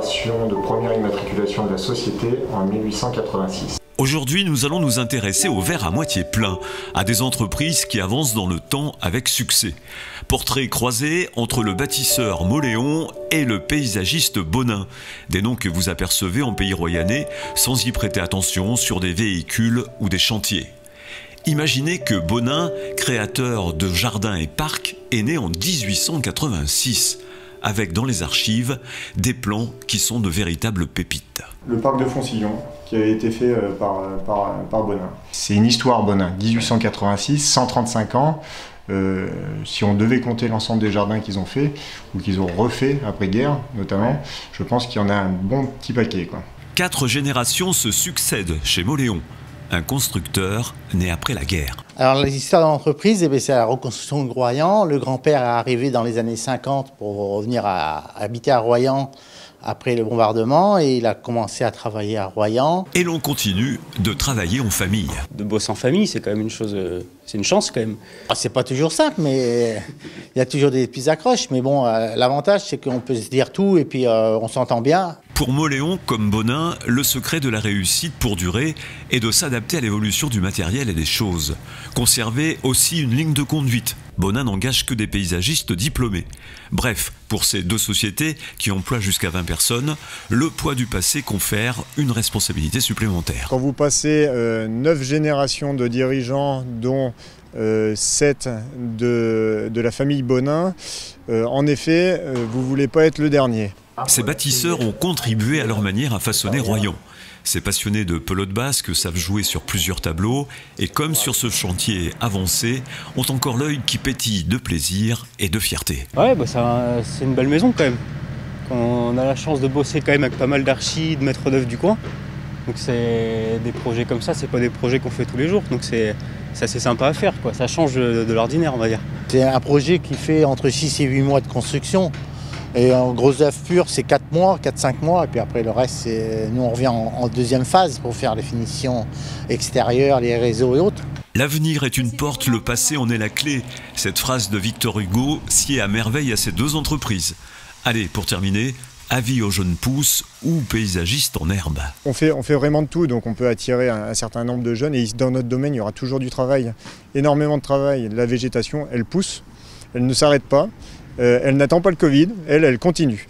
déclaration de première immatriculation de la société en 1886. Aujourd'hui, nous allons nous intéresser au verre à moitié plein, à des entreprises qui avancent dans le temps avec succès. Portrait croisé entre le bâtisseur Mauléon et le paysagiste Bonin, des noms que vous apercevez en pays royannais sans y prêter attention sur des véhicules ou des chantiers. Imaginez que Bonin, créateur de jardins et parcs, est né en 1886, avec dans les archives des plans qui sont de véritables pépites. Le parc de Foncillon, qui a été fait par Bonin. C'est une histoire Bonin, 1886, 135 ans. Si on devait compter l'ensemble des jardins qu'ils ont fait, ou qu'ils ont refait après-guerre notamment, je pense qu'il y en a un bon petit paquet, quoi. 4 générations se succèdent chez Mauléon, un constructeur né après la guerre. Alors l'histoire de l'entreprise, c'est la reconstruction de Royan. Le grand-père est arrivé dans les années 50 pour revenir habiter à Royan après le bombardement et il a commencé à travailler à Royan. Et l'on continue de travailler en famille. De bosser en famille, c'est quand même une chose, c'est une chance quand même. C'est pas toujours simple, mais il y a toujours des petites accroches. Mais bon, l'avantage, c'est qu'on peut se dire tout et puis on s'entend bien. Pour Mauléon comme Bonin, le secret de la réussite pour durer est de s'adapter à l'évolution du matériel et des choses. Conserver aussi une ligne de conduite. Bonin n'engage que des paysagistes diplômés. Bref, pour ces deux sociétés qui emploient jusqu'à 20 personnes, le poids du passé confère une responsabilité supplémentaire. Quand vous passez 9 générations de dirigeants, dont 7 de la famille Bonin, en effet, vous ne voulez pas être le dernier. Ces bâtisseurs ont contribué à leur manière à façonner Royan. Ces passionnés de pelote basque savent jouer sur plusieurs tableaux et comme sur ce chantier avancé, ont encore l'œil qui pétille de plaisir et de fierté. Ouais, bah c'est une belle maison quand même. On a la chance de bosser quand même avec pas mal d'archis, de maîtres d'œuvre du coin. Donc c'est des projets comme ça, c'est pas des projets qu'on fait tous les jours. Donc c'est assez sympa à faire, quoi. Ça change de l'ordinaire, on va dire. C'est un projet qui fait entre 6 et 8 mois de construction. Et en gros œuvre pure, c'est 4 mois, 4-5 mois. Et puis après, le reste, nous, on revient en deuxième phase pour faire les finitions extérieures, les réseaux et autres. L'avenir est une porte, le passé en est la clé. Cette phrase de Victor Hugo sied à merveille à ces deux entreprises. Allez, pour terminer, avis aux jeunes pousses ou paysagistes en herbe. On fait vraiment de tout, donc on peut attirer un certain nombre de jeunes. Et dans notre domaine, il y aura toujours du travail, énormément de travail. La végétation, elle pousse, elle ne s'arrête pas. Elle n'attend pas le Covid, elle continue.